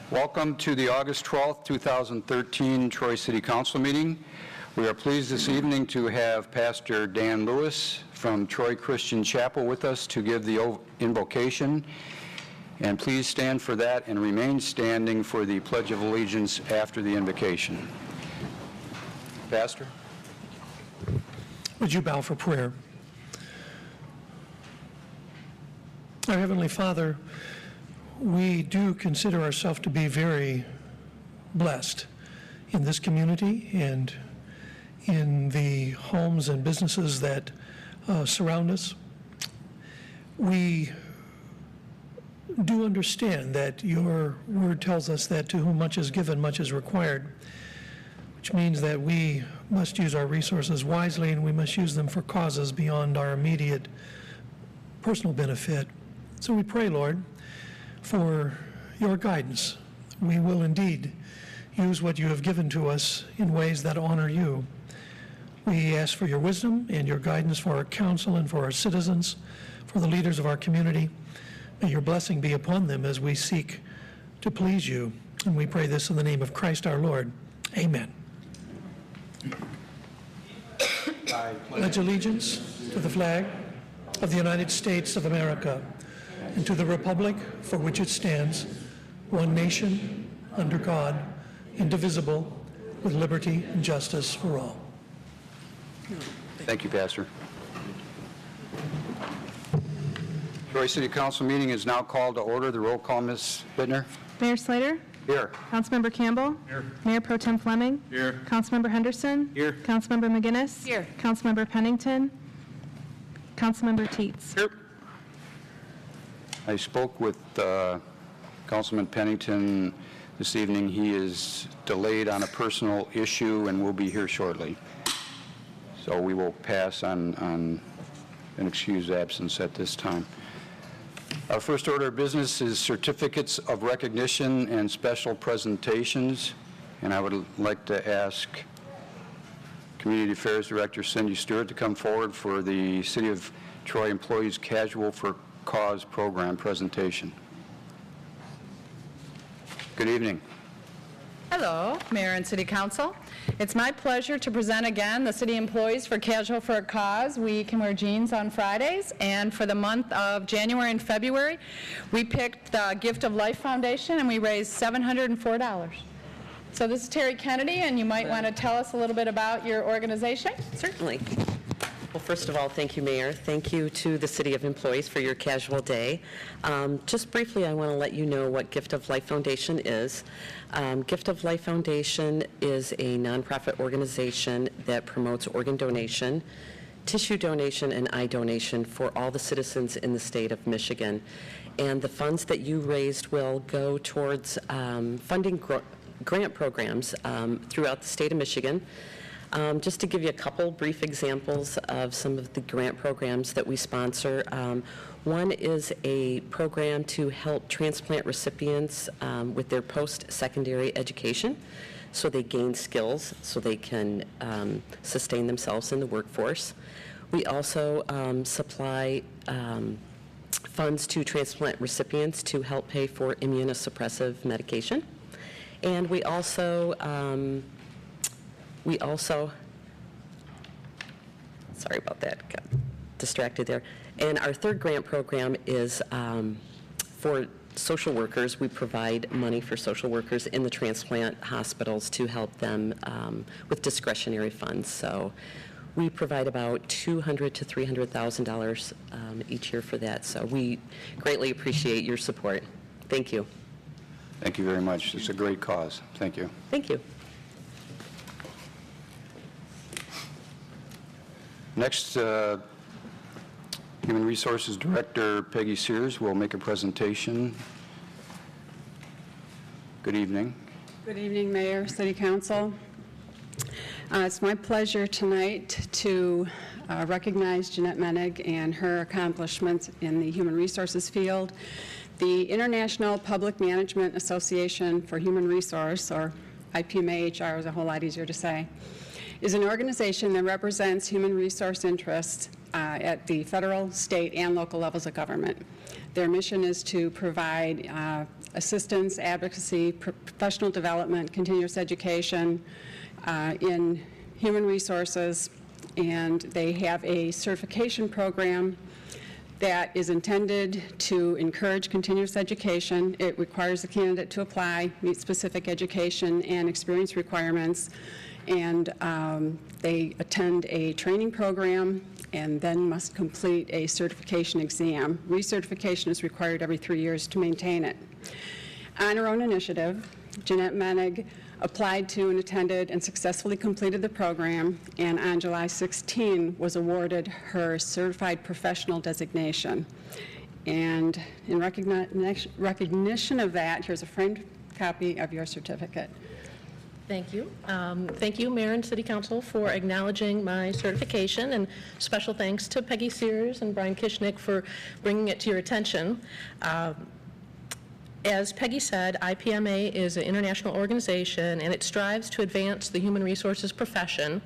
Welcome to the August 12th, 2013 Troy City Council meeting. We are pleased this evening to have Pastor Dan Lewis from Troy Christian Chapel with us to give the invocation. And please stand for that and remain standing for the Pledge of Allegiance after the invocation. Pastor? Would you bow for prayer? Our Heavenly Father, we do consider ourselves to be very blessed in this community and in the homes and businesses that surround us. We do understand that your word tells us that to whom much is given, much is required, which means that we must use our resources wisely and we must use them for causes beyond our immediate personal benefit. So we pray, Lord, for your guidance. We will indeed use what you have given to us in ways that honor you. We ask for your wisdom and your guidance for our council and for our citizens, for the leaders of our community. May your blessing be upon them as we seek to please you. And we pray this in the name of Christ our Lord. Amen. I pledge allegiance to the flag of the United States of America and to the republic for which it stands, one nation, under God, indivisible, with liberty and justice for all. Thank you, Pastor. Troy City Council meeting is now called to order. The roll call, Ms. Bittner. Mayor Slater? Here. Councilmember Campbell? Here. Mayor Pro Tem Fleming? Here. Councilmember Henderson? Here. Councilmember McGinnis? Here. Councilmember Pennington? Councilmember Teets? Here. I spoke with Councilman Pennington this evening. He is delayed on a personal issue and will be here shortly. So we will pass on an excused absence at this time. Our first order of business is certificates of recognition and special presentations. And I would like to ask Community Affairs Director Cindy Stewart to come forward for the City of Troy Employees Casual for Cause program presentation. Good evening. Hello, Mayor and City Council. It's my pleasure to present again the City Employees for Casual for a Cause. We can wear jeans on Fridays, and for the month of January and February, we picked the Gift of Life Foundation, and we raised $704. So this is Terry Kennedy, and you might want to tell us a little bit about your organization. Certainly. Well, first of all, thank you, Mayor. Thank you to the City of Employees for your casual day. Just briefly, I want to let you know what Gift of Life Foundation is. Gift of Life Foundation is a nonprofit organization that promotes organ donation, tissue donation, and eye donation for all the citizens in the state of Michigan. And the funds that you raised will go towards funding grant programs throughout the state of Michigan. Just to give you a couple brief examples of some of the grant programs that we sponsor. One is a program to help transplant recipients with their post-secondary education so they gain skills so they can sustain themselves in the workforce. We also supply funds to transplant recipients to help pay for immunosuppressive medication. And we also, sorry about that, got distracted there. And our third grant program is for social workers. We provide money for social workers in the transplant hospitals to help them with discretionary funds. So we provide about $200,000 to $300,000 each year for that. So we greatly appreciate your support. Thank you. Thank you very much. It's a great cause. Thank you. Thank you. Next, Human Resources Director Peggy Sears will make a presentation. Good evening. Good evening, Mayor, City Council. It's my pleasure tonight to recognize Jeanette Menig and her accomplishments in the human resources field. The International Public Management Association for Human Resource, or IPMAHR is a whole lot easier to say, is an organization that represents human resource interests at the federal, state, and local levels of government. Their mission is to provide assistance, advocacy, professional development, continuous education in human resources, and they have a certification program that is intended to encourage continuous education. It requires the candidate to apply, meet specific education and experience requirements, and they attend a training program and then must complete a certification exam. Recertification is required every 3 years to maintain it. On her own initiative, Jeanette Menig applied to and attended and successfully completed the program, and on July 16 was awarded her certified professional designation. And in recognition of that, here's a framed copy of your certificate. Thank you. Thank you, Mayor and City Council, for acknowledging my certification, and special thanks to Peggy Sears and Brian Kishnick for bringing it to your attention. As Peggy said, IPMA is an international organization, and it strives to advance the human resources profession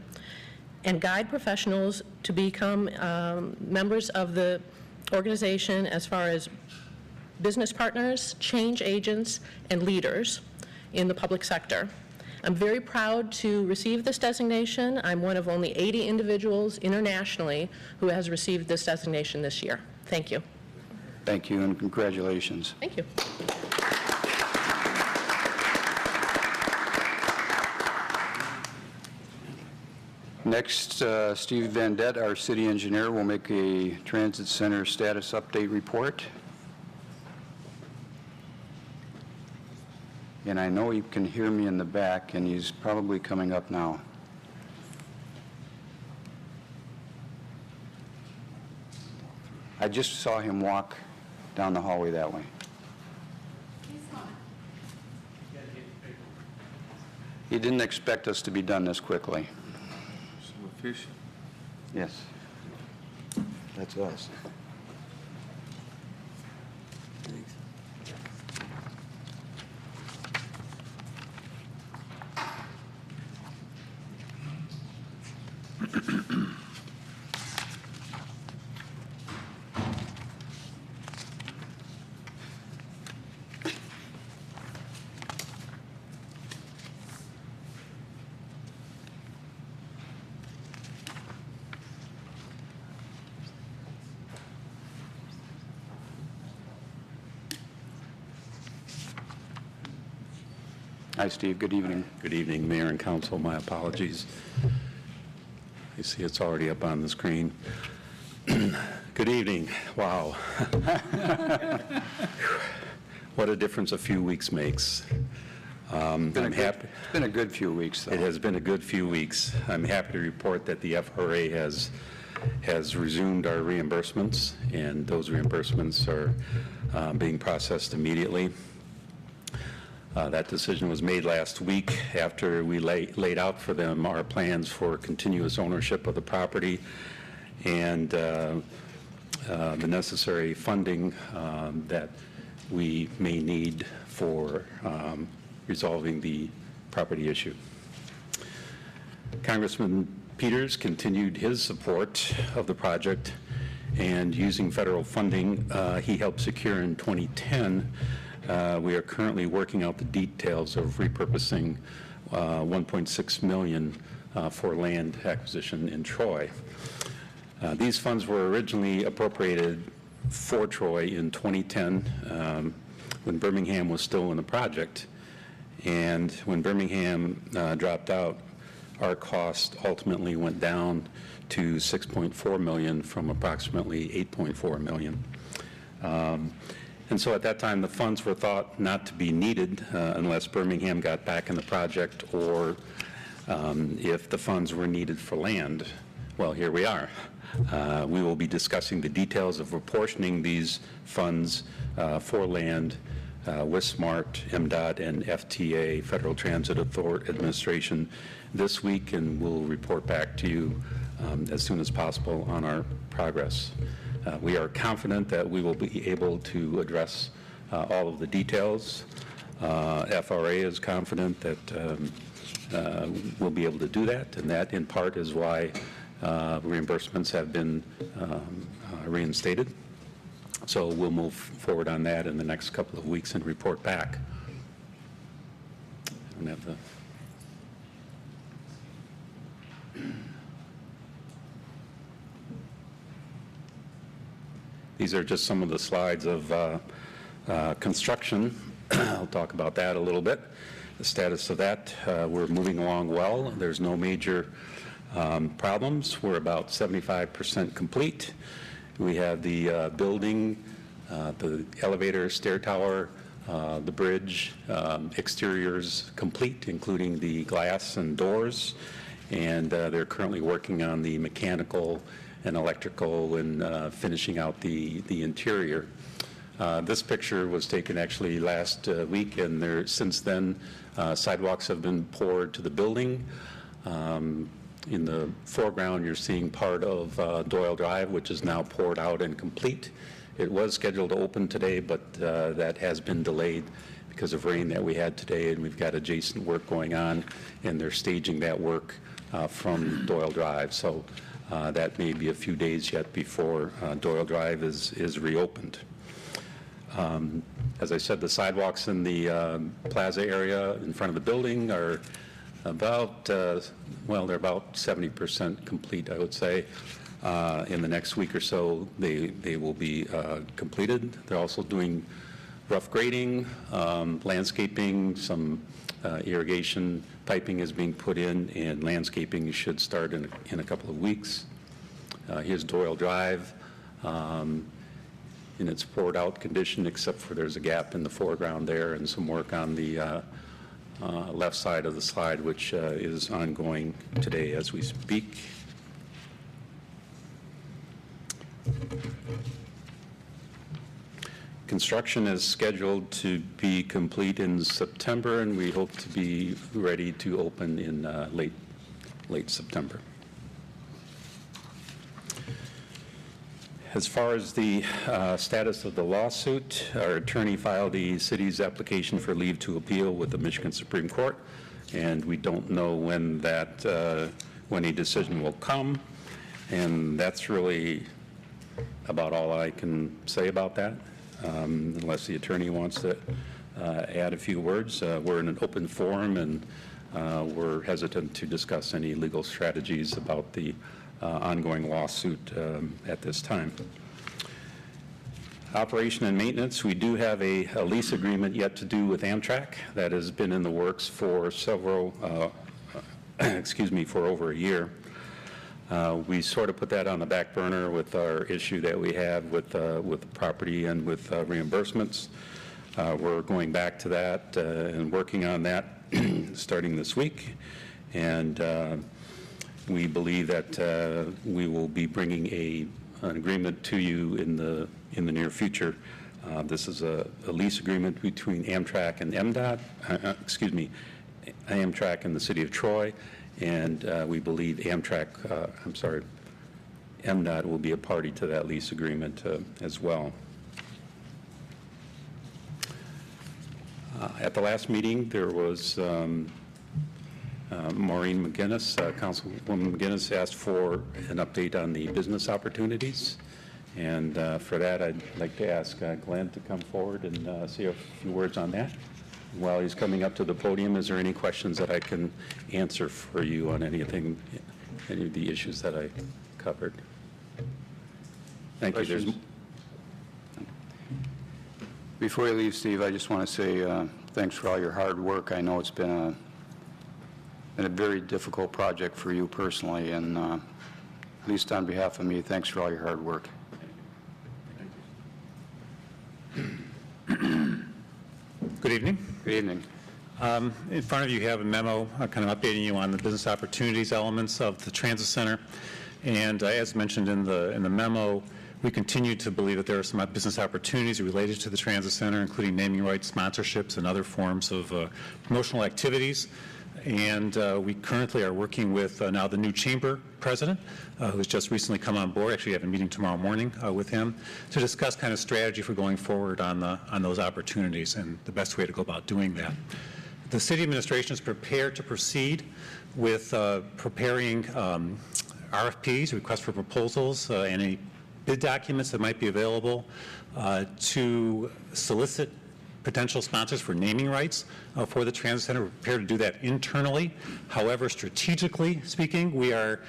and guide professionals to become members of the organization as far as business partners, change agents, and leaders in the public sector. I'm very proud to receive this designation. I'm one of only 80 individuals internationally who has received this designation this year. Thank you. Thank you, and congratulations. Thank you. Next, Steve Van Dett, our city engineer, will make a transit center status update report. And I know he can hear me in the back, and he's probably coming up now. I just saw him walk down the hallway that way. He didn't expect us to be done this quickly. So efficient. Yes. That's us. Thanks. Hi, Steve. Good evening. Good evening, Mayor and Council. My apologies. You see it's already up on the screen. Good evening. Wow. What a difference a few weeks makes. I'm happy. It's been a good few weeks, though. It has been a good few weeks. I'm happy to report that the FRA has resumed our reimbursements, and those reimbursements are being processed immediately. That decision was made last week after we laid out for them our plans for continuous ownership of the property and the necessary funding that we may need for resolving the property issue. Congressman Peters continued his support of the project, and using federal funding he helped secure in 2010. We are currently working out the details of repurposing $1.6 million for land acquisition in Troy. These funds were originally appropriated for Troy in 2010 when Birmingham was still in the project. And when Birmingham dropped out, our cost ultimately went down to $6.4 million from approximately $8.4 million. And so at that time, the funds were thought not to be needed unless Birmingham got back in the project or if the funds were needed for land. Well, here we are. We will be discussing the details of apportioning these funds for land with SMART, MDOT, and FTA, Federal Transit Administration, this week, and we'll report back to you as soon as possible on our progress. We are confident that we will be able to address all of the details FRA is confident that we'll be able to do that, and that in part is why reimbursements have been reinstated. So we'll move forward on that in the next couple of weeks and report back. I don't have the... These are just some of the slides of construction. I'll talk about that a little bit. The status of that, we're moving along well. There's no major problems. We're about 75% complete. We have the building, the elevator, stair tower, the bridge, exteriors complete, including the glass and doors. And they're currently working on the mechanical and electrical and finishing out the interior. This picture was taken actually last week, and since then sidewalks have been poured to the building. In the foreground, you're seeing part of Doyle Drive, which is now poured out and complete. It was scheduled to open today, but that has been delayed because of rain that we had today, and we've got adjacent work going on, and they're staging that work from Doyle Drive. So that may be a few days yet before Doyle Drive is reopened. As I said, the sidewalks in the plaza area in front of the building are about, well, they're about 70% complete, I would say. In the next week or so, they will be completed. They're also doing rough grading, landscaping, some irrigation piping is being put in, and landscaping should start in a couple of weeks. Here's Doyle Drive in its poured out condition, except for there's a gap in the foreground there and some work on the left side of the slide, which is ongoing today as we speak. Construction is scheduled to be complete in September, and we hope to be ready to open in late September. As far as the status of the lawsuit, our attorney filed the city's application for leave to appeal with the Michigan Supreme Court, and we don't know when a decision will come, and that's really about all I can say about that, unless the attorney wants to add a few words. We're in an open forum, and we're hesitant to discuss any legal strategies about the ongoing lawsuit at this time. Operation and maintenance, we do have a lease agreement yet to do with Amtrak that has been in the works for several, for over a year. We sort of put that on the back burner with our issue that we have with the property and with reimbursements. We're going back to that and working on that starting this week, and we believe that we will be bringing an agreement to you in the near future. This is a lease agreement between Amtrak and MDOT, Amtrak and the City of Troy, and we believe MDOT will be a party to that lease agreement as well. At the last meeting, there was Maureen McGinnis, Councilwoman McGinnis, asked for an update on the business opportunities. And for that, I'd like to ask Glenn to come forward and say a few words on that. While he's coming up to the podium, is there any questions that I can answer for you on any of the issues that I covered? Thank you. Before you leave, Steve, I just want to say thanks for all your hard work. I know it's been a very difficult project for you personally, and at least on behalf of me, thanks for all your hard work. Good evening. Good evening. In front of you have a memo kind of updating you on the business opportunities elements of the transit center. And as mentioned in the memo, we continue to believe that there are some business opportunities related to the transit center, including naming rights, sponsorships, and other forms of promotional activities. And we currently are working with now the new chamber president, who's just recently come on board. Actually, I have a meeting tomorrow morning with him to discuss kind of strategy for going forward on those opportunities and the best way to go about doing that. The city administration is prepared to proceed with preparing RFPs, requests for proposals, any bid documents that might be available to solicit potential sponsors for naming rights for the Transit Center. We're prepared to do that internally. However, strategically speaking, we are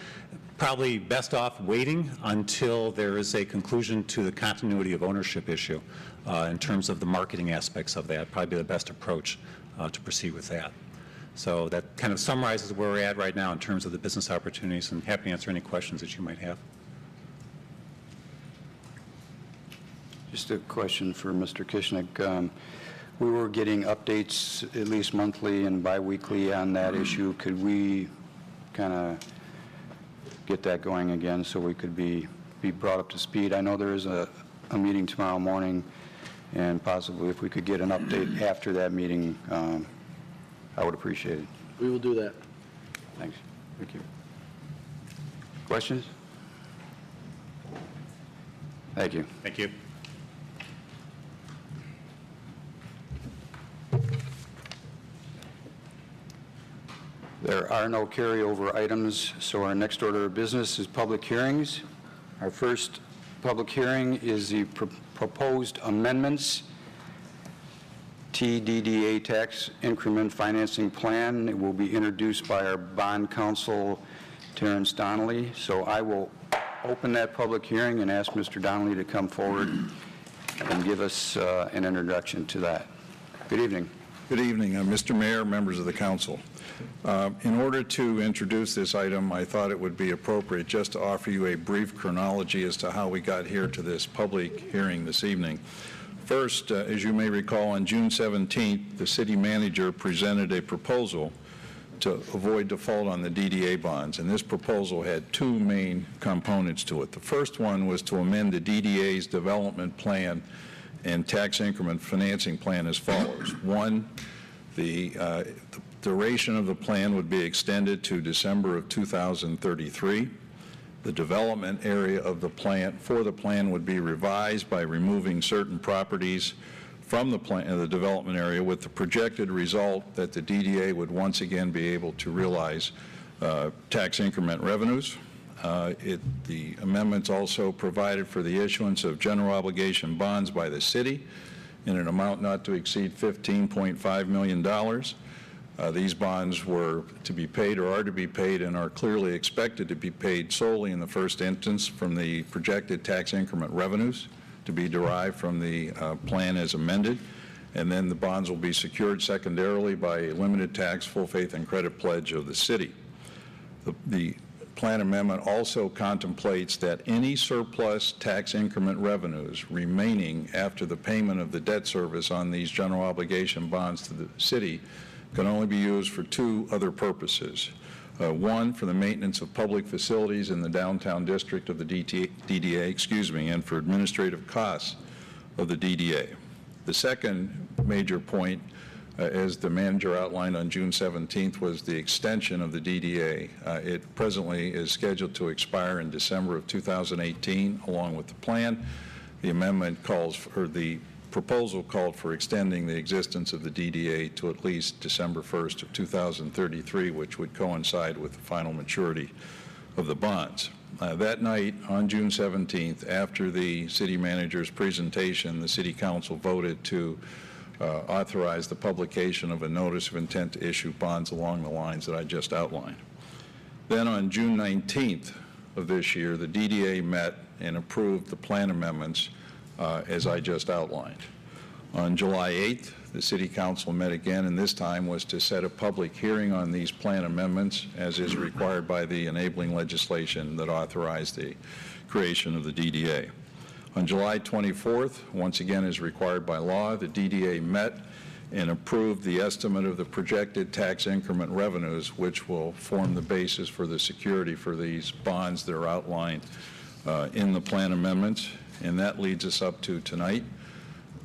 probably best off waiting until there is a conclusion to the continuity of ownership issue in terms of the marketing aspects of that. Probably the best approach to proceed with that. So that kind of summarizes where we're at right now in terms of the business opportunities, and happy to answer any questions that you might have. Just a question for Mr. Kishnick. We were getting updates at least monthly and biweekly on that issue. Could we kind of get that going again so we could be brought up to speed? I know there is a meeting tomorrow morning, and possibly if we could get an update after that meeting, I would appreciate it. We will do that. Thanks. Thank you. Questions? Thank you. Thank you. There are no carryover items, so our next order of business is public hearings. Our first public hearing is the proposed amendments TDDA tax increment financing plan. It will be introduced by our bond counsel, Terrence Donnelly. So I will open that public hearing and ask Mr. Donnelly to come forward and give us an introduction to that. Good evening. Good evening, Mr. Mayor, members of the council. In order to introduce this item, I thought it would be appropriate just to offer you a brief chronology as to how we got here to this public hearing this evening. First, as you may recall, on June 17th, the city manager presented a proposal to avoid default on the DDA bonds, and this proposal had two main components to it. The first one was to amend the DDA's development plan and tax increment financing plan as follows. One, the duration of the plan would be extended to December of 2033. The development area of the plan would be revised by removing certain properties from the development area, with the projected result that the DDA would once again be able to realize tax increment revenues. The amendments also provided for the issuance of general obligation bonds by the city in an amount not to exceed $15.5 million. These bonds were to be paid or are to be paid and are clearly expected to be paid solely in the first instance from the projected tax increment revenues to be derived from the plan as amended. And then the bonds will be secured secondarily by a limited tax, full faith and credit pledge of the city. The plan amendment also contemplates that any surplus tax increment revenues remaining after the payment of the debt service on these general obligation bonds to the city can only be used for two other purposes. One, for the maintenance of public facilities in the downtown district of the DDA, and for administrative costs of the DDA. The second major point, as the manager outlined on June 17th, was the extension of the DDA. It presently is scheduled to expire in December of 2018, along with the plan. The amendment calls for, the proposal called for extending the existence of the DDA to at least December 1st of 2033, which would coincide with the final maturity of the bonds. That night, on June 17th, after the city manager's presentation, the city council voted to authorize the publication of a notice of intent to issue bonds along the lines that I just outlined. Then on June 19th of this year, the DDA met and approved the plan amendments as I just outlined. On July 8th, the City Council met again, and this time was to set a public hearing on these plan amendments, as is required by the enabling legislation that authorized the creation of the DDA. On July 24th, once again as required by law, the DDA met and approved the estimate of the projected tax increment revenues, which will form the basis for the security for these bonds that are outlined in the plan amendments. And that leads us up to tonight.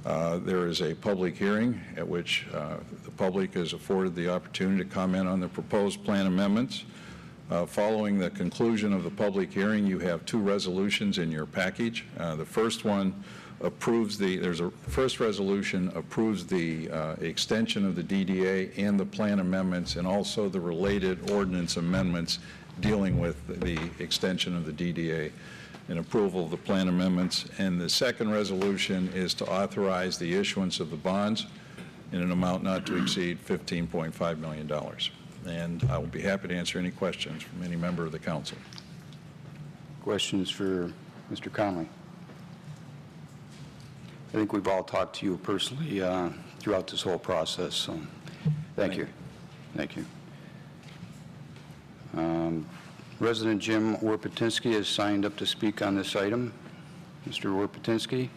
There is a public hearing at which the public is afforded the opportunity to comment on the proposed plan amendments. Following the conclusion of the public hearing, you have two resolutions in your package. The first one approves first resolution approves the extension of the DDA and the plan amendments and also the related ordinance amendments dealing with the extension of the DDA and approval of the plan amendments. And the second resolution is to authorize the issuance of the bonds in an amount not to exceed $15.5 million. And I will be happy to answer any questions from any member of the council. Questions for Mr. Conley? I think we've all talked to you personally throughout this whole process, so thank you. Thank you. Resident Jim Warpatinsky has signed up to speak on this item. Mr. Warpatinsky?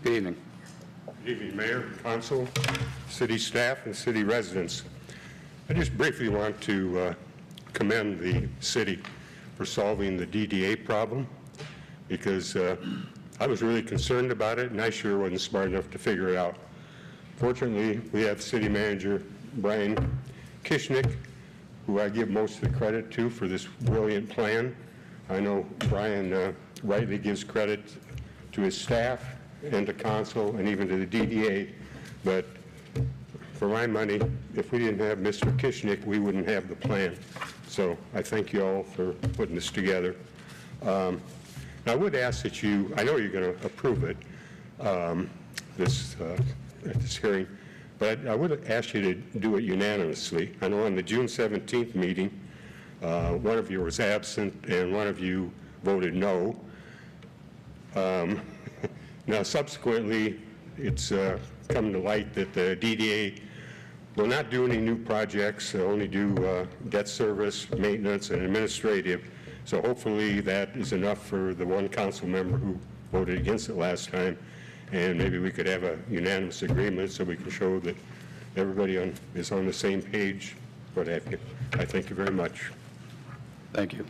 Good evening. Good evening, Mayor, Council, City staff, and City residents. I just briefly want to commend the City for solving the DDA problem, because I was really concerned about it, and I sure wasn't smart enough to figure it out. Fortunately, we have City Manager Brian Kishnick, who I give most of the credit to for this brilliant plan. I know Brian rightly gives credit to his staff and to council and even to the DDA, but for my money, if we didn't have Mr. Kishnick, we wouldn't have the plan. So I thank you all for putting this together. I would ask that you, I know you're going to approve it, at this hearing, but I would ask you to do it unanimously. I know on the June 17th meeting, one of you was absent and one of you voted no. Now, subsequently, it's come to light that the DDA will not do any new projects, they'll only do debt service, maintenance, and administrative. So hopefully that is enough for the one council member who voted against it last time, and maybe we could have a unanimous agreement so we can show that everybody is on the same page, what have you. I thank you very much. Thank you.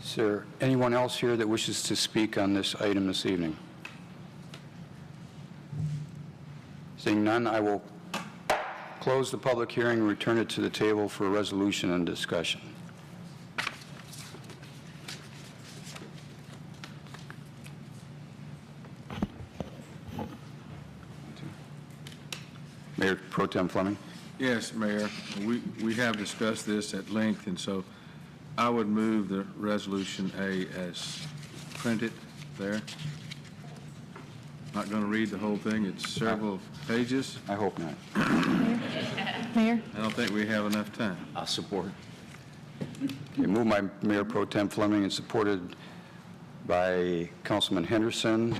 Is there anyone else here that wishes to speak on this item this evening? Seeing none, I will close the public hearing and return it to the table for resolution and discussion. Mayor Pro Tem Fleming. Yes, Mayor, we have discussed this at length, and so I would move the Resolution A as printed there. Not going to read the whole thing. It's several pages. I hope not. Mayor? I don't think we have enough time. I'll support. Okay, moved by Mayor Pro Tem Fleming and supported by Councilman Henderson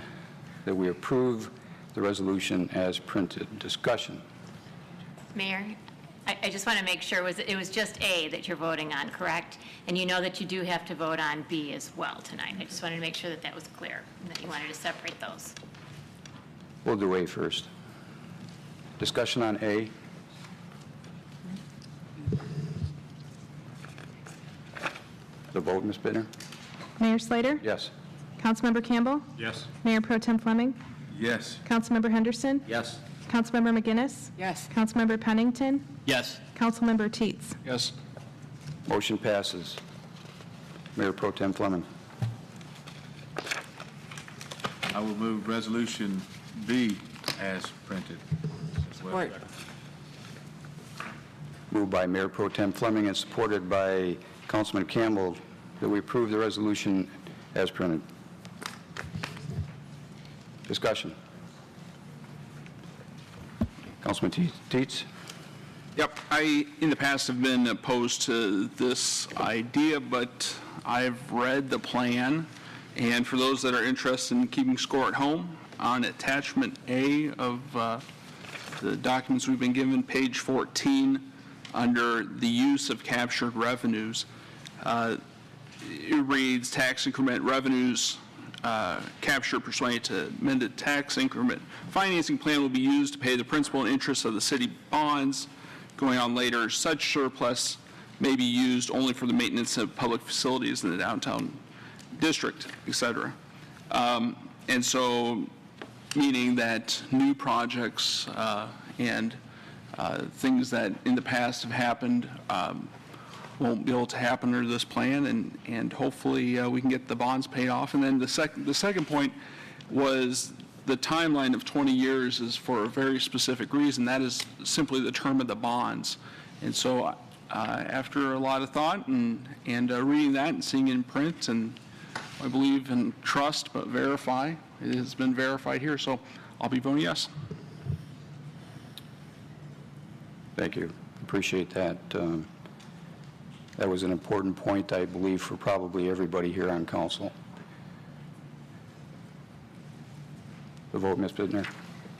that we approve the resolution as printed. Discussion. Mayor, I just want to make sure it was just A that you're voting on, correct? And you know that you do have to vote on B as well tonight. I just wanted to make sure that that was clear and that you wanted to separate those. We'll do A first. Discussion on A. The vote, Ms. Bittner? Mayor Slater? Yes. Councilmember Campbell? Yes. Mayor Pro Tem Fleming? Yes. Councilmember Henderson? Yes. Councilmember McGinnis? Yes. Councilmember Pennington? Yes. Councilmember Teets? Yes. Motion passes. Mayor Pro Tem Fleming. I will move Resolution B as printed. Support. Moved by Mayor Pro Tem Fleming and supported by Councilman Campbell that we approve the resolution as printed. Discussion. Councilman Teets? Yep, I, in the past, have been opposed to this idea, but I've read the plan, and for those that are interested in keeping score at home, on attachment A of the documents we've been given, page 14, under the use of captured revenues, it reads, tax increment revenues captured pursuant to amended tax increment financing plan will be used to pay the principal and interest of the city bonds going on later. Such surplus may be used only for the maintenance of public facilities in the downtown district, et cetera. And so, meaning that new projects and things that in the past have happened won't be able to happen under this plan, and hopefully we can get the bonds paid off. And then the second point was the timeline of 20 years is for a very specific reason. That is simply the term of the bonds. And so after a lot of thought and reading that and seeing it in print, and I believe in trust but verify, it has been verified here, so I'll be voting yes. Thank you. Appreciate that. That was an important point, I believe, for probably everybody here on council. The vote, Ms. Bittner.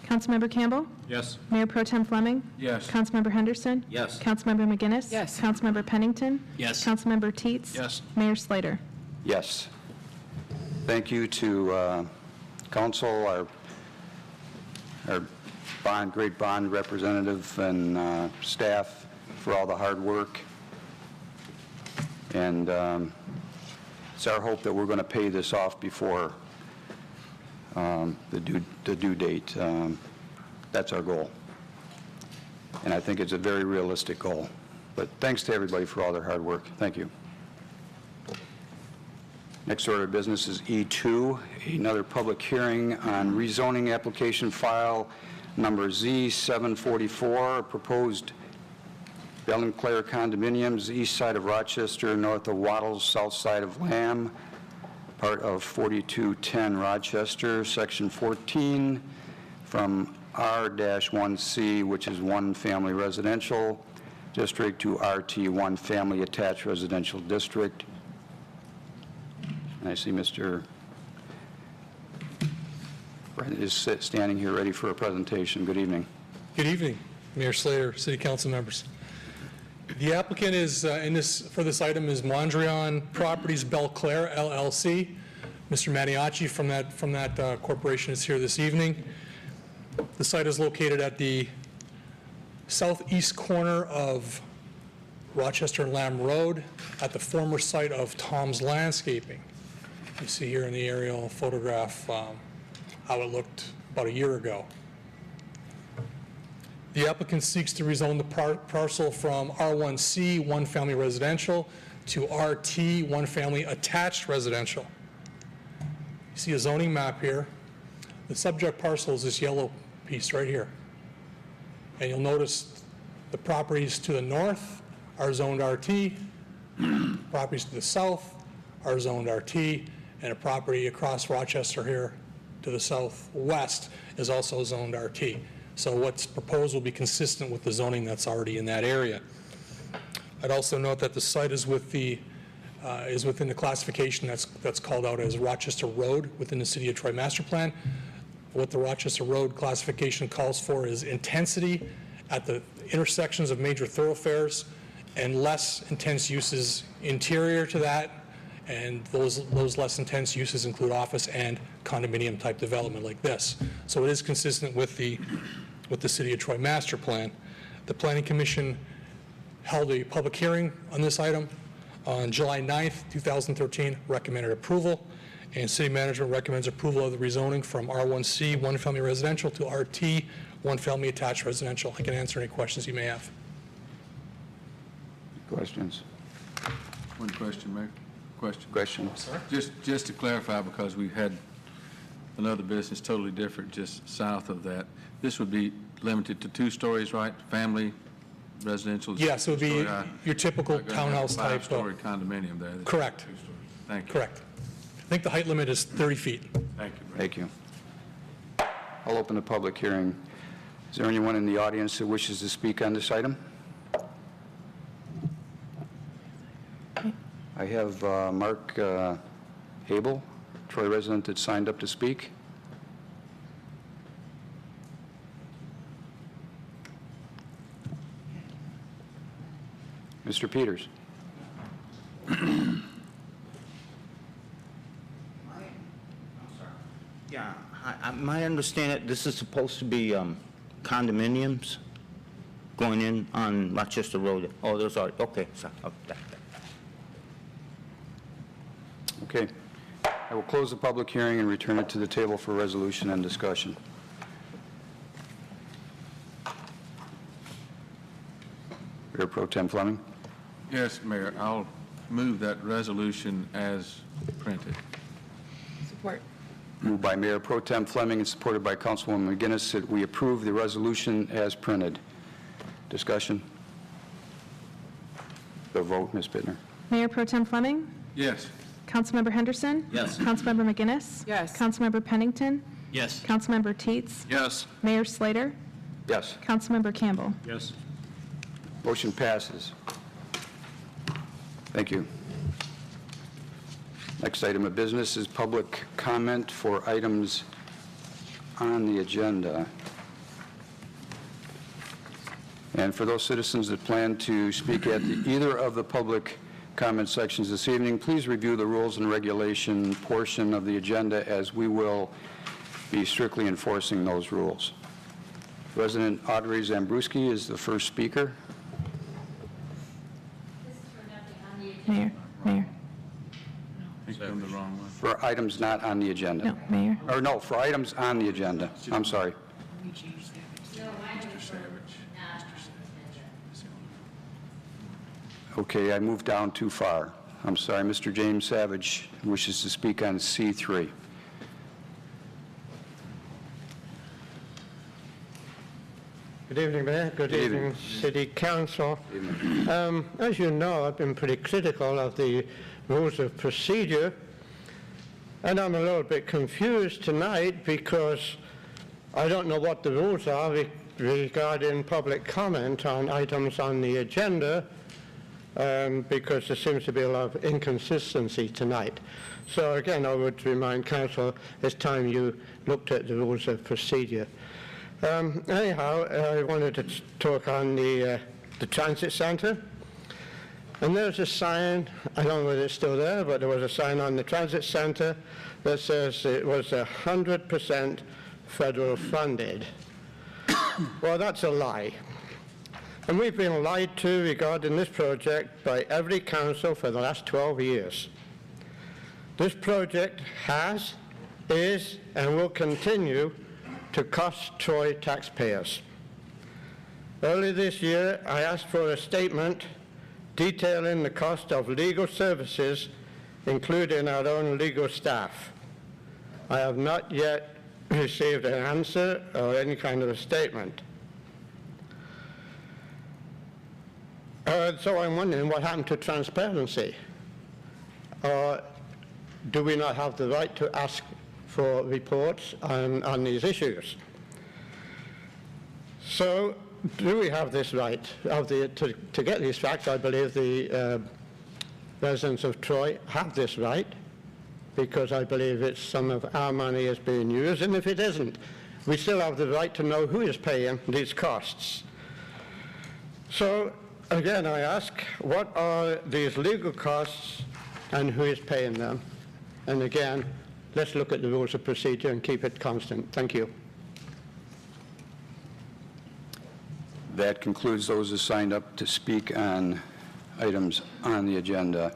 Councilmember Campbell? Yes. Mayor Pro Tem Fleming? Yes. Councilmember Henderson? Yes. Councilmember McGinnis? Yes. Councilmember Pennington? Yes. Councilmember Teetz? Yes. Mayor Slater? Yes. Thank you to council, our great bond representative and staff for all the hard work. And it's our hope that we're going to pay this off before the due date. That's our goal. And I think it's a very realistic goal. But thanks to everybody for all their hard work. Thank you. Next order of business is E2, another public hearing on rezoning application file number Z744, proposed Belle and Claire condominiums, east side of Rochester, north of Wattles, south side of Lamb, part of 4210 Rochester, section 14, from R-1C, which is one family residential district, to RT, one family attached residential district. And I see Mr. Brent is standing here ready for a presentation. Good evening. Good evening, Mayor Slater, City Council members. The applicant is for this item is Mondrian Properties Belle Claire LLC. Mr. Maniaci from that corporation is here this evening. The site is located at the southeast corner of Rochester and Lamb Road at the former site of Tom's Landscaping. You see here in the aerial photograph how it looked about a year ago. The applicant seeks to rezone the parcel from R1C, one family residential, to RT, one family attached residential. You see a zoning map here. The subject parcel is this yellow piece right here. And you'll notice the properties to the north are zoned RT, properties to the south are zoned RT, and a property across Rochester here to the southwest is also zoned RT. So what's proposed will be consistent with the zoning that's already in that area. I'd also note that the site is within the classification that's called out as Rochester Road within the City of Troy Master Plan. What the Rochester Road classification calls for is intensity at the intersections of major thoroughfares and less intense uses interior to that, and those less intense uses include office and condominium type development like this. So it is consistent with the City of Troy Master Plan. The Planning Commission held a public hearing on this item on July 9th, 2013, recommended approval, and City Management recommends approval of the rezoning from R1C, one family residential, to RT, one family attached residential. I can answer any questions you may have. Questions? One question, Mayor. Question. Just to clarify, because we had another business totally different just south of that. This would be limited to 2 stories, right? Family, residential? Yes, it would be your typical Like a townhouse type. 5-story condominium there. that's Correct. 2 stories. Thank you. Correct. I think the height limit is 30 feet. Thank you. Brent. Thank you. I'll open the public hearing. Is there anyone in the audience that wishes to speak on this item? I have Mark Abel, Troy resident, that signed up to speak. Mr. Peters. Yeah, my understanding, this is supposed to be condominiums going in on Rochester Road. Oh, those are, okay, sorry. Okay. I will close the public hearing and return it to the table for resolution and discussion. Mayor Pro Tem Fleming. Yes, Mayor, I'll move that resolution as printed. Support. Moved by Mayor Pro Tem Fleming and supported by Councilwoman McGinnis that we approve the resolution as printed. Discussion? The vote, Ms. Bittner. Mayor Pro Tem Fleming? Yes. Councilmember Henderson? Yes. Councilmember McGinnis? Yes. Councilmember Pennington? Yes. Councilmember Teetz? Yes. Mayor Slater? Yes. Councilmember Campbell? Yes. Motion passes. Thank you. Next item of business is public comment for items on the agenda. And for those citizens that plan to speak at either of the public comment sections this evening, please review the rules and regulation portion of the agenda, as we will be strictly enforcing those rules. Resident Audrey Zambruski is the first speaker. Mayor? I think I'm the wrong one. For items not on the agenda. No, Mayor. Or no, for items on the agenda. I'm sorry. Okay, I moved down too far. I'm sorry. Mr. James Savage wishes to speak on C3. Good evening, Mayor. Good evening, City Council. As you know, I've been pretty critical of the rules of procedure, and I'm a little bit confused tonight because I don't know what the rules are regarding public comment on items on the agenda, because there seems to be a lot of inconsistency tonight. So again, I would remind Council, it's time you looked at the rules of procedure. Anyhow, I wanted to talk on the transit centre. And there's a sign, I don't know whether it's still there, but there was a sign on the transit centre that says it was 100% federal funded. Well, that's a lie. And we've been lied to regarding this project by every council for the last 12 years. This project has, is, and will continue to cost Troy taxpayers. Early this year, I asked for a statement detailing the cost of legal services, including our own legal staff. I have not yet received an answer or any kind of a statement. So I'm wondering what happened to transparency? Or do we not have the right to ask for reports on these issues? So, do we have this right? To get these facts, I believe the residents of Troy have this right, because I believe it's some of our money is being used, and if it isn't, we still have the right to know who is paying these costs. So, again, I ask, what are these legal costs and who is paying them? And again, let's look at the rules of procedure and keep it constant. Thank you. That concludes those who signed up to speak on items on the agenda.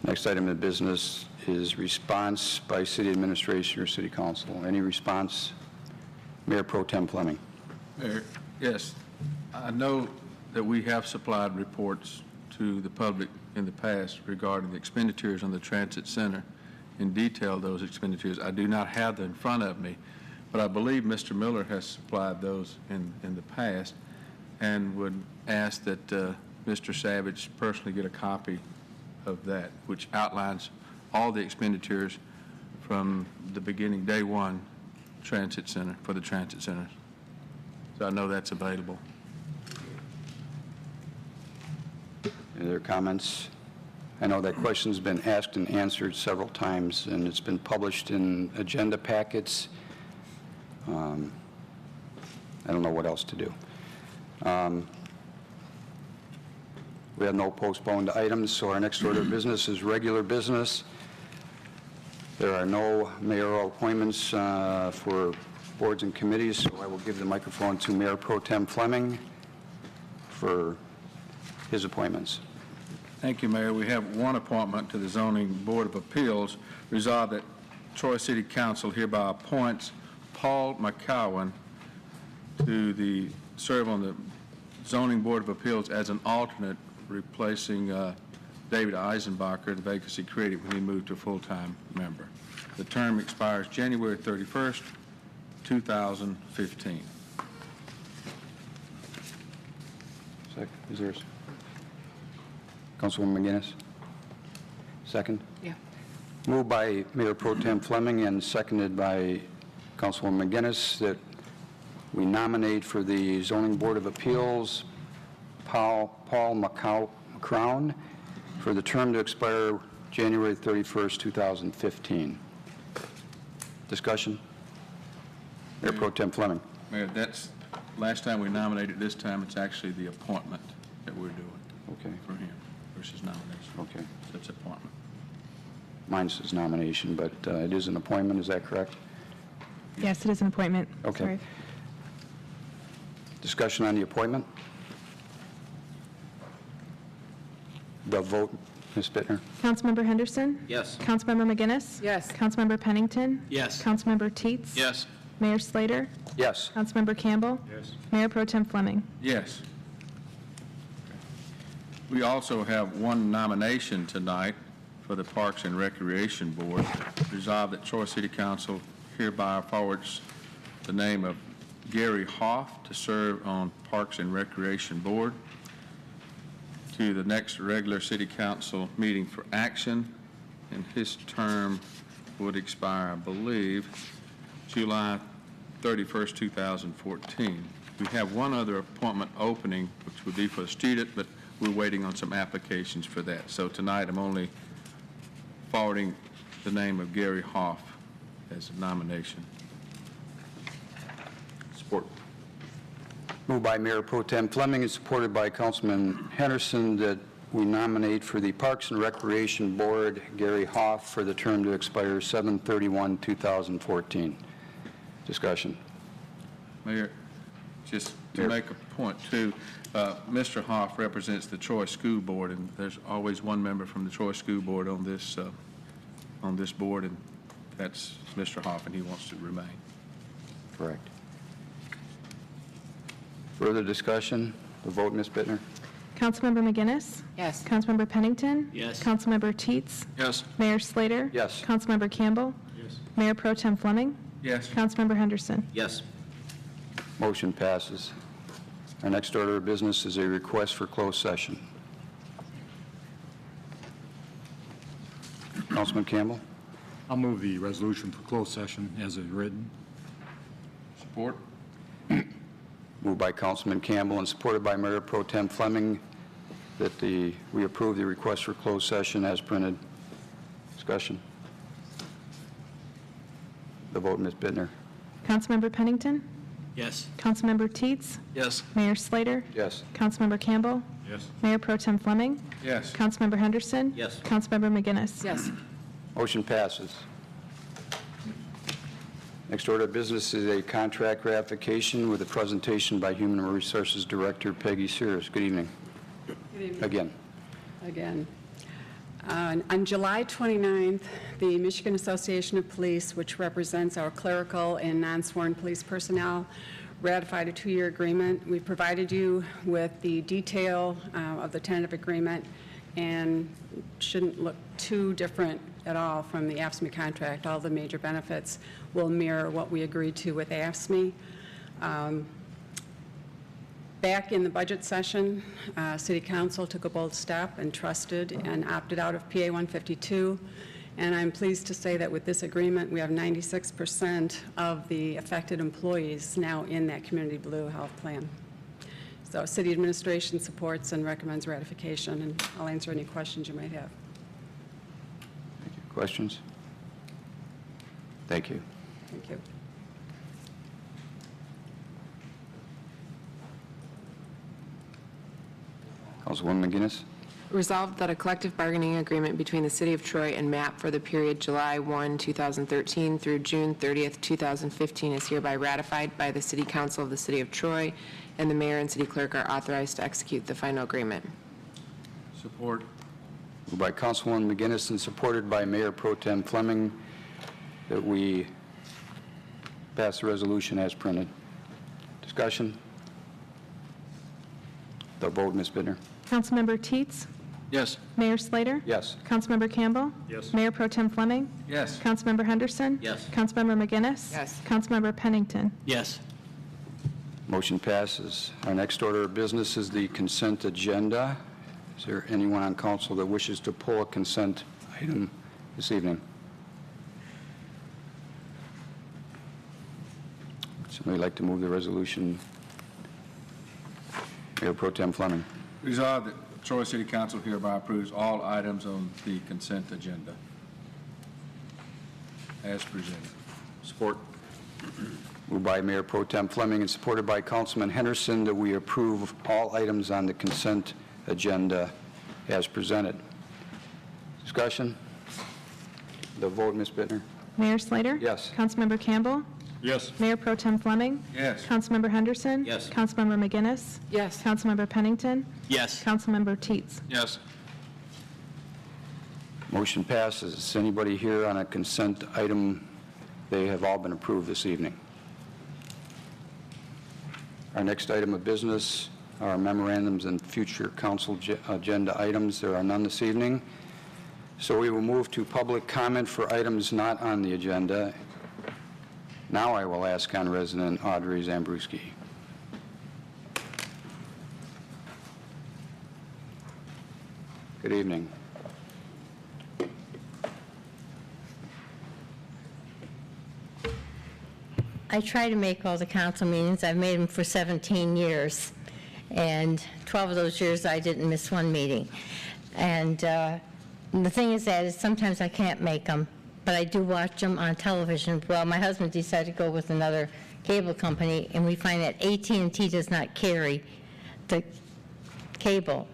Next item of business is response by city administration or city council. Any response? Mayor Pro Tem Fleming. Mayor, yes, I know that we have supplied reports to the public in the past regarding the expenditures on the transit center, in detail those expenditures. I do not have them in front of me, but I believe Mr. Miller has supplied those in the past, and would ask that Mr. Savage personally get a copy of that, which outlines all the expenditures from the beginning, day one, transit center, for the transit centers. So I know that's available. Any other comments? I know that question's been asked and answered several times, and it's been published in agenda packets. I don't know what else to do. We have no postponed items, so our next order of business is regular business. There are no mayoral appointments for boards and committees, so I will give the microphone to Mayor Pro Tem Fleming for his appointments. Thank you, Mayor. We have one appointment to the Zoning Board of Appeals. Resolved that Troy City Council hereby appoints Paul McCowan to serve on the Zoning Board of Appeals as an alternate, replacing David Eisenbacher, the vacancy created when he moved to a full-time member. The term expires January 31st, 2015. Is there Councilwoman McGinnis? Second? Yeah. Moved by Mayor Pro Tem Fleming and seconded by Councilwoman McGinnis that we nominate for the Zoning Board of Appeals Paul McCowan for the term to expire January 31st, 2015. Discussion? Mayor Pro Tem Fleming. Mayor, that's, last time we nominated, this time it's actually the appointment that we're doing. Okay. For him versus nomination. Okay. That's appointment. Mine says nomination, but it is an appointment, is that correct? Yes, it is an appointment. Okay. Sorry. Discussion on the appointment? The vote, Ms. Bittner? Councilmember Henderson? Yes. Councilmember McGinnis? Yes. Councilmember Pennington? Yes. Councilmember Teetz? Yes. Mayor Slater? Yes. Councilmember Campbell? Yes. Mayor Pro Tem Fleming? Yes. We also have one nomination tonight for the Parks and Recreation Board. Resolved that Troy City Council hereby forwards the name of Gary Hoff to serve on Parks and Recreation Board to the next regular City Council meeting for action, and his term would expire, I believe, July 31st, 2014. We have one other appointment opening, which would be for a student, but we're waiting on some applications for that. So tonight, I'm only forwarding the name of Gary Hoff as a nomination. Support. Moved by Mayor Pro Tem Fleming and supported by Councilman Henderson that we nominate for the Parks and Recreation Board Gary Hoff for the term to expire 7/31/2014. Discussion. Mayor, just to make a point, too, Mr. Hoff represents the Troy School Board, and there's always one member from the Troy School Board on this board, and that's Mr. Hoff, and he wants to remain. Correct. Further discussion? The vote, Ms. Bittner? Councilmember McGinnis? Yes. Councilmember Pennington? Yes. Councilmember Teetz? Yes. Mayor Slater? Yes. Councilmember Campbell? Yes. Mayor Pro Tem Fleming? Yes. Councilmember Henderson? Yes. Motion passes. Our next order of business is a request for closed session. Councilman Campbell? I'll move the resolution for closed session as is written. Support? Moved by Councilman Campbell and supported by Mayor Pro Tem Fleming that we approve the request for closed session as printed. Discussion. The vote, Ms. Bittner. Councilmember Pennington? Yes. Councilmember Teetz? Yes. Mayor Slater? Yes. Councilmember Campbell? Yes. Mayor Pro Tem Fleming? Yes. Councilmember Henderson? Yes. Councilmember McGinnis? Yes. Motion passes. Next order of business is a contract ratification with a presentation by Human Resources Director Peggy Sears. Good evening. Good evening. Again. On July 29th, the Michigan Association of Police, which represents our clerical and non-sworn police personnel, ratified a 2-year agreement. We provided you with the detail of the tentative agreement, and it shouldn't look too different at all from the AFSCME contract. All the major benefits will mirror what we agreed to with AFSCME. Back in the budget session, City Council took a bold step and trusted and opted out of PA 152. And I'm pleased to say that with this agreement, we have 96% of the affected employees now in that Community Blue Health Plan. So City Administration supports and recommends ratification, and I'll answer any questions you might have. Questions? Thank you. Thank you. Councilwoman McGinnis? Resolved that a collective bargaining agreement between the City of Troy and MAP for the period July 1, 2013 through June 30th, 2015 is hereby ratified by the City Council of the City of Troy, and the Mayor and City Clerk are authorized to execute the final agreement. Support. Moved by Councilwoman McGinnis and supported by Mayor Pro Tem Fleming that we pass the resolution as printed. Discussion? The vote, Ms. Bittner. Councilmember Teetz? Yes. Mayor Slater? Yes. Councilmember Campbell? Yes. Mayor Pro Tem Fleming? Yes. Councilmember Henderson? Yes. Councilmember McGinnis? Yes. Councilmember Pennington? Yes. Motion passes. Our next order of business is the consent agenda. Is there anyone on council that wishes to pull a consent item this evening? Somebody like to move the resolution? Mayor Pro Tem Fleming. Resolved that Troy City Council hereby approves all items on the consent agenda as presented. Support. Moved by Mayor Pro Tem Fleming and supported by Councilman Henderson that we approve all items on the consent agenda as presented. Discussion? The vote, Ms. Bittner. Mayor Slater? Yes. Councilmember Campbell? Yes. Mayor Pro Tem Fleming? Yes. Councilmember Henderson? Yes. Councilmember McGinnis? Yes. Councilmember Pennington? Yes. Councilmember Teetz? Yes. Motion passes. Is anybody here on a consent item? They have all been approved this evening. Our next item of business are memorandums and future council agenda items. There are none this evening. So we will move to public comment for items not on the agenda. Now I will ask on resident Audrey Zambruski. Good evening. I try to make all the council meetings. I've made them for 17 years, and 12 of those years I didn't miss one meeting. And the thing is that is sometimes I can't make them, but I do watch them on television. Well, my husband decided to go with another cable company, and we find that AT&T does not carry the cable.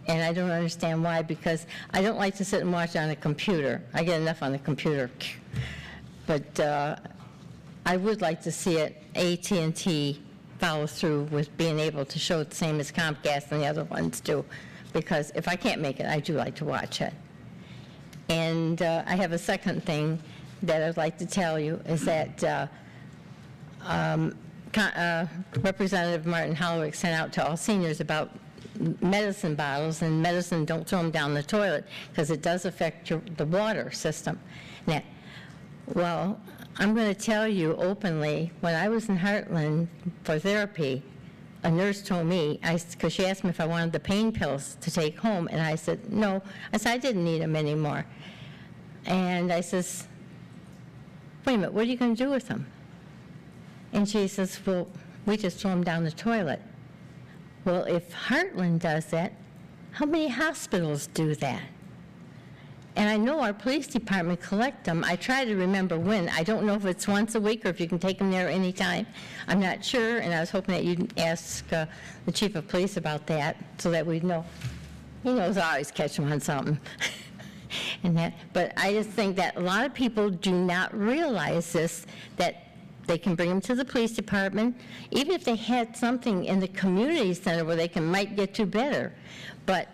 And I don't understand why, because I don't like to sit and watch on a computer. I get enough on the computer. But I would like to see it, AT&T follow through with being able to show it the same as Comcast and the other ones do, because if I can't make it, I do like to watch it. And I have a second thing that I'd like to tell you, is that Representative Martin Hollerich sent out to all seniors about medicine bottles, and medicine, don't throw them down the toilet, because it does affect the water system. Now, well, I'm going to tell you openly, when I was in Heartland for therapy, a nurse told me, because she asked me if I wanted the pain pills to take home, and I said, no. I said, I didn't need them anymore. And I says, wait a minute, what are you going to do with them? And she says, well, we just throw them down the toilet. Well, if Heartland does that, how many hospitals do that? And I know our police department collect them. I try to remember when. I don't know if it's once a week or if you can take them there anytime. I'm not sure, and I was hoping that you'd ask the chief of police about that so that we'd know. He knows I always catch them on something. And that, but I just think that a lot of people do not realize this, that they can bring them to the police department, even if they had something in the community center where they might get to better. But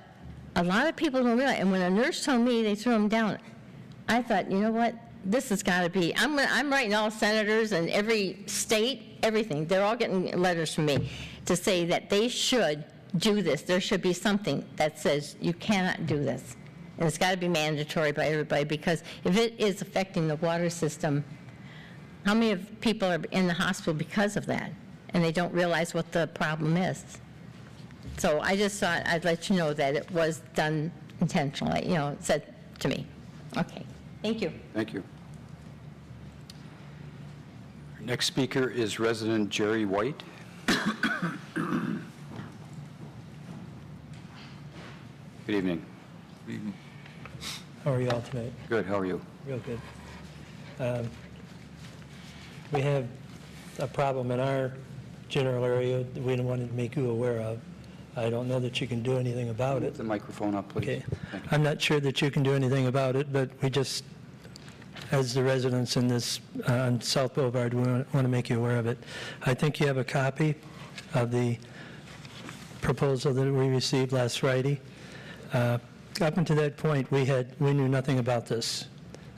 a lot of people don't realize, and when a nurse told me they threw them down, I thought, you know what, this has got to be, I'm writing all senators and every state, everything, they're all getting letters from me to say that they should do this. There should be something that says you cannot do this. And it's got to be mandatory by everybody, because if it is affecting the water system, how many of people are in the hospital because of that, and they don't realize what the problem is? So I just thought I'd let you know that it was done intentionally, you know, it said to me. Okay, thank you. Thank you. Our next speaker is resident Jerry White. Good evening. Good evening. How are you all tonight? Good, how are you? Real good. We have a problem in our general area that we wanted to make you aware of. I don't know that you can do anything about it. Move the microphone up, please. Okay. I'm not sure that you can do anything about it, but we just, as the residents in this, on South Boulevard, we want to make you aware of it. I think you have a copy of the proposal that we received last Friday. up until that point, we knew nothing about this.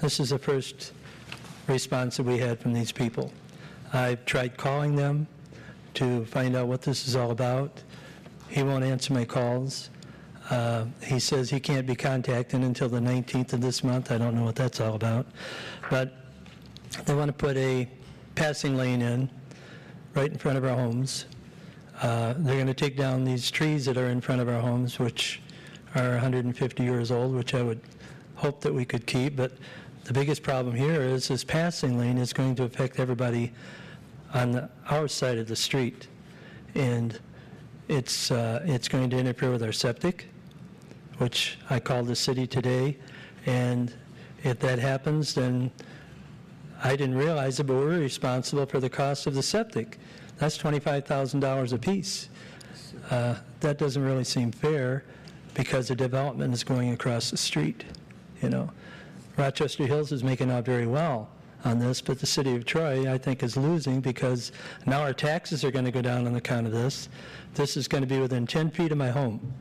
This is the first response that we had from these people. I've tried calling them to find out what this is all about. He won't answer my calls. He says he can't be contacted until the 19th of this month. I don't know what that's all about. But they want to put a passing lane in right in front of our homes. They're going to take down these trees that are in front of our homes, which are 150 years old, which I would hope that we could keep. But the biggest problem here is this passing lane is going to affect everybody on our side of the street. And it's going to interfere with our septic, which I called the city today. And if that happens, then I didn't realize it, but we're responsible for the cost of the septic. That's $25,000 apiece. That doesn't really seem fair because the development is going across the street. You know, Rochester Hills is making out very well on this, but the city of Troy, I think, is losing because now our taxes are going to go down on account of this. This is going to be within 10 feet of my home,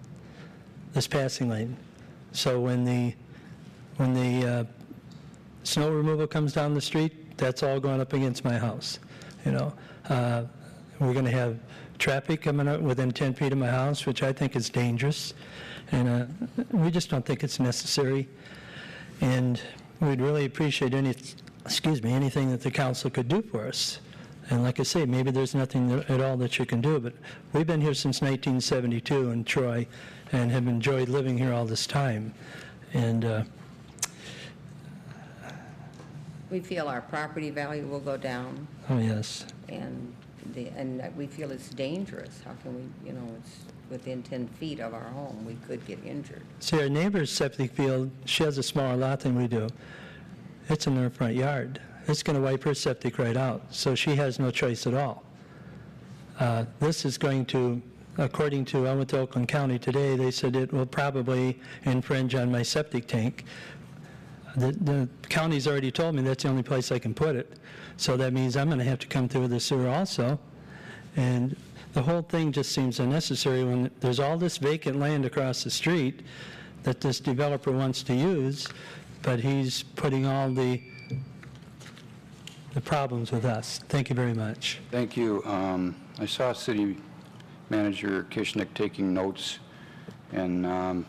this passing lane. So when the snow removal comes down the street, that's all going up against my house. You know, we're going to have traffic coming up within 10 feet of my house, which I think is dangerous, and we just don't think it's necessary. And we'd really appreciate anything that the council could do for us. And like I say, maybe there's nothing at all that you can do, but we've been here since 1972 in Troy and have enjoyed living here all this time. And we feel our property value will go down. oh, yes. And we feel it's dangerous. How can we, you know, it's within 10 feet of our home, we could get injured. See, our neighbor's septic field, she has a smaller lot than we do. It's in her front yard. It's going to wipe her septic right out, so she has no choice at all. This is going to, according to, I went to Oakland County today, they said it will probably infringe on my septic tank. The county's already told me that's the only place I can put it, so that means I'm going to have to come through the sewer also. And the whole thing just seems unnecessary when there's all this vacant land across the street that this developer wants to use, but he's putting all the problems with us. Thank you very much. Thank you. I saw City Manager Kishnick taking notes, and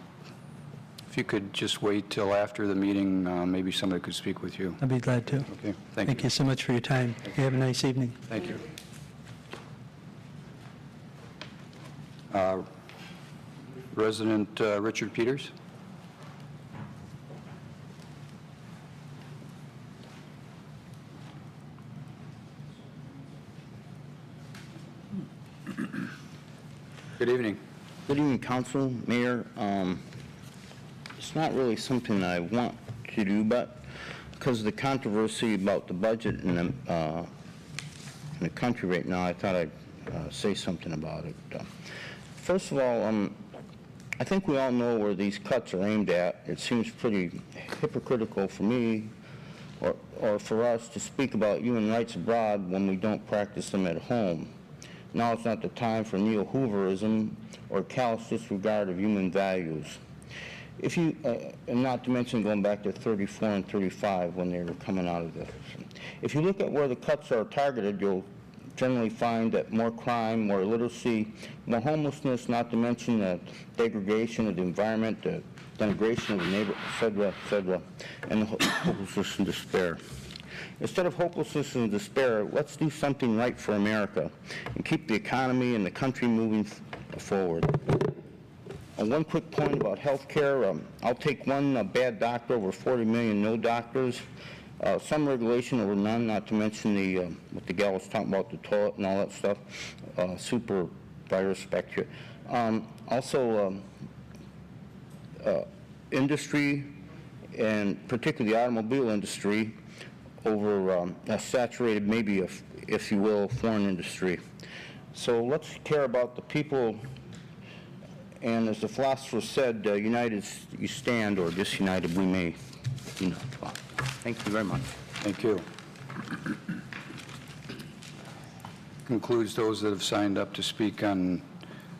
if you could just wait till after the meeting, maybe somebody could speak with you. I'd be glad to. Okay, Thank you so much for your time. You have a nice evening. Thank you. Resident Richard Peters. Good evening. Good evening, Council, Mayor. It's not really something I want to do, but because of the controversy about the budget in the country right now, I thought I'd say something about it. First of all, I think we all know where these cuts are aimed at. It seems pretty hypocritical for me or for us to speak about human rights abroad when we don't practice them at home. Now it's not the time for neo-Hooverism or callous disregard of human values. If you, and not to mention going back to 34 and 35 when they were coming out of this. If you look at where the cuts are targeted, you'll generally find that more crime, more illiteracy, more homelessness, not to mention the degradation of the environment, the denigration of the neighborhood, et cetera, and the hopelessness and despair. Instead of hopelessness and despair, let's do something right for America and keep the economy and the country moving forward. One quick point about health care. I'll take one bad doctor over 40 million no doctors. Some regulation over none, not to mention what the gal was talking about, the toilet and all that stuff, super virus bacteria. Also, industry, and particularly the automobile industry, over a saturated, maybe, if you will, foreign industry. So let's care about the people, and as the philosopher said, united you stand, or disunited we may. You know. Thank you very much. Thank you. Concludes those that have signed up to speak on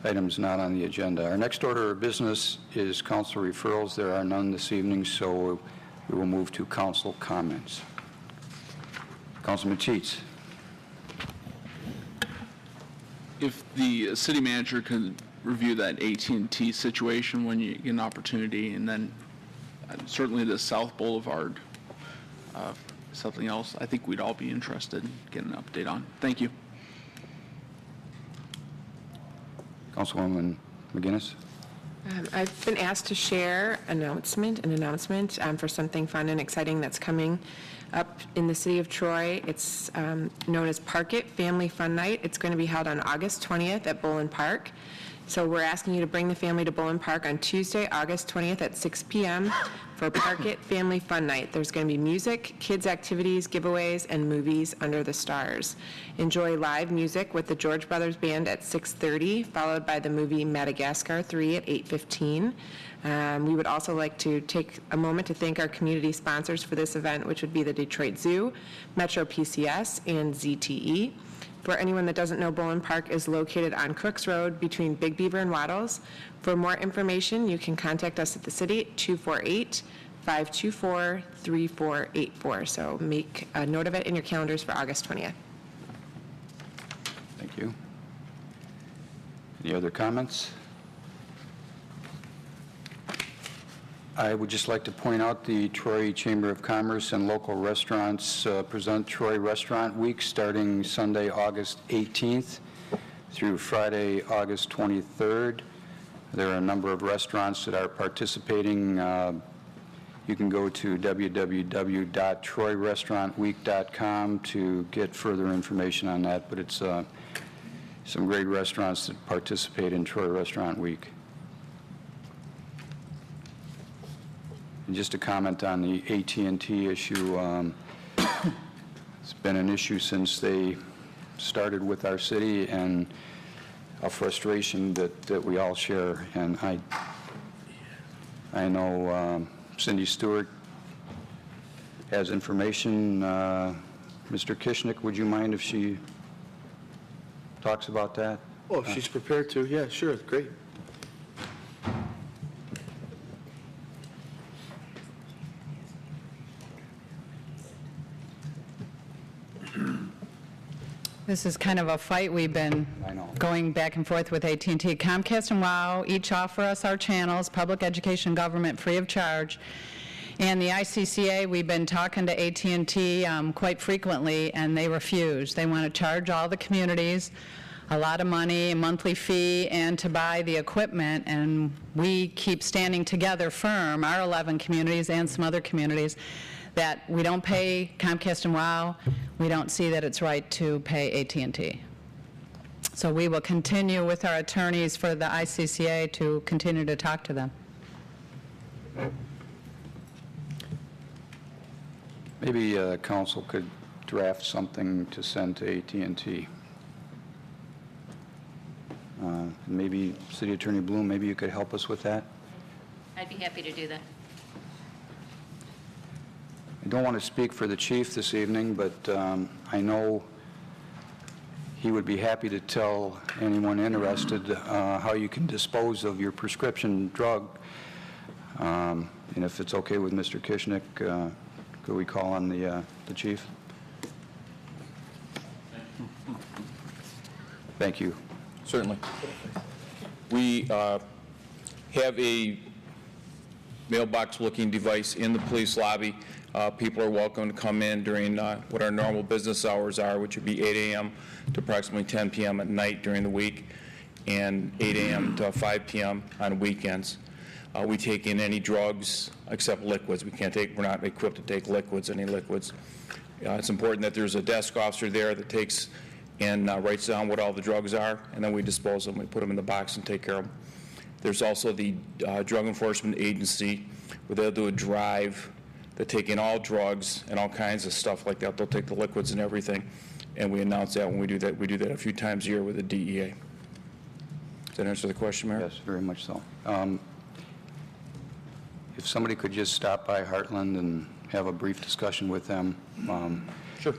items not on the agenda. Our next order of business is council referrals. There are none this evening, so we will move to council comments. Councilman Teets. If the city manager can review that AT&T situation when you get an opportunity, and then certainly the South Boulevard, something else I think we'd all be interested in getting an update on. Thank you. Councilwoman McGinnis. I've been asked to share an announcement for something fun and exciting that's coming up in the city of Troy. It's known as Park It Family Fun Night. It's going to be held on August 20th at Bolin Park. So we're asking you to bring the family to Bolin Park on Tuesday, August 20th at 6 p.m. for Park It Family Fun Night. There's going to be music, kids' activities, giveaways, and movies under the stars. Enjoy live music with the George Brothers Band at 6:30, followed by the movie Madagascar 3 at 8:15. We would also like to take a moment to thank our community sponsors for this event, which would be the Detroit Zoo, Metro PCS, and ZTE. For anyone that doesn't know, Bolin Park is located on Crooks Road between Big Beaver and Waddles. For more information, you can contact us at the city at 248-524-3484. So make a note of it in your calendars for August 20th. Thank you. Any other comments? I would just like to point out the Troy Chamber of Commerce and local restaurants present Troy Restaurant Week starting Sunday, August 18th through Friday, August 23rd. There are a number of restaurants that are participating. You can go to www.troyrestaurantweek.com to get further information on that, but it's some great restaurants that participate in Troy Restaurant Week. And just to comment on the AT&T issue, it's been an issue since they started with our city, and a frustration that we all share. And I know Cindy Stewart has information. Mr. Kishnick, would you mind if she talks about that? Oh, if she's prepared to, yeah, sure, great. This is kind of a fight we've been going back and forth with AT&T. Comcast and WOW each offer us our channels, public education, government, free of charge. And the ICCA, we've been talking to AT&T quite frequently, and they refuse. They want to charge all the communities a lot of money, a monthly fee, and to buy the equipment. And we keep standing together firm, our 11 communities and some other communities, that we don't pay Comcast and WOW. We don't see that it's right to pay AT&T. So we will continue with our attorneys for the ICCA to continue to talk to them. Maybe council could draft something to send to AT&T. Maybe City Attorney Bloom, maybe you could help us with that? I'd be happy to do that. I don't want to speak for the chief this evening, but I know he would be happy to tell anyone interested how you can dispose of your prescription drug. And if it's okay with Mr. Kishnick, could we call on the chief? Thank you. Certainly. We have a mailbox-looking device in the police lobby. People are welcome to come in during what our normal business hours are, which would be 8 a.m. to approximately 10 p.m. at night during the week, and 8 a.m. to 5 p.m. on weekends. We take in any drugs except liquids. We're not equipped to take liquids, any liquids. It's important that there's a desk officer there that takes and writes down what all the drugs are, and then we dispose of them. We put them in the box and take care of them. There's also the Drug Enforcement Agency, where they'll do a drive. They take in all drugs and all kinds of stuff like that. They'll take the liquids and everything, and we announce that when we do that. We do that a few times a year with the DEA. Does that answer the question, Mayor? Yes, very much so. If somebody could just stop by Heartland and have a brief discussion with them. Sure,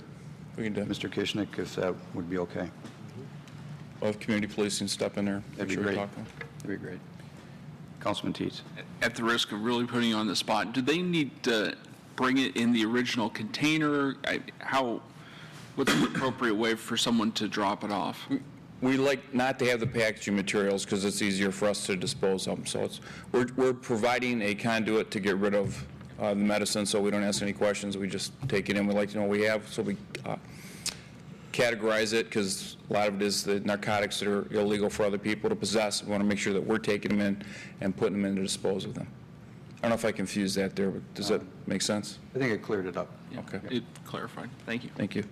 we can do it. Mr. Kishnick, if that would be okay. of community policing step in there. That'd be Make sure we great. talk to them. That'd be great. Councilman Teets. At the risk of really putting you on the spot, do they need to bring it in the original container? What's the appropriate way for someone to drop it off? We like not to have the packaging materials because it's easier for us to dispose of them. So we're providing a conduit to get rid of the medicine, so we don't ask any questions. We just take it in. We like to know what we have, so we categorize it, because a lot of it is the narcotics that are illegal for other people to possess. We want to make sure that we're taking them in and putting them in to dispose of them. I don't know if I confused that there, but does that make sense? I think it cleared it up. Yeah, Okay. it clarified. Thank you. Thank you.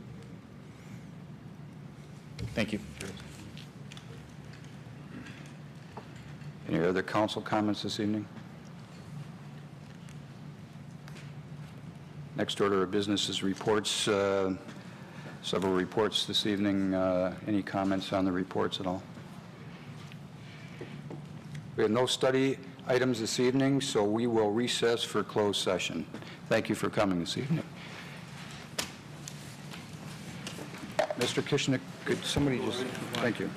Thank you. Any other council comments this evening? Next order of business is reports. Several reports this evening. Any comments on the reports at all? We have no study items this evening, so we will recess for closed session. Thank you for coming this evening. Mr. Kishnick, could somebody just, thank you.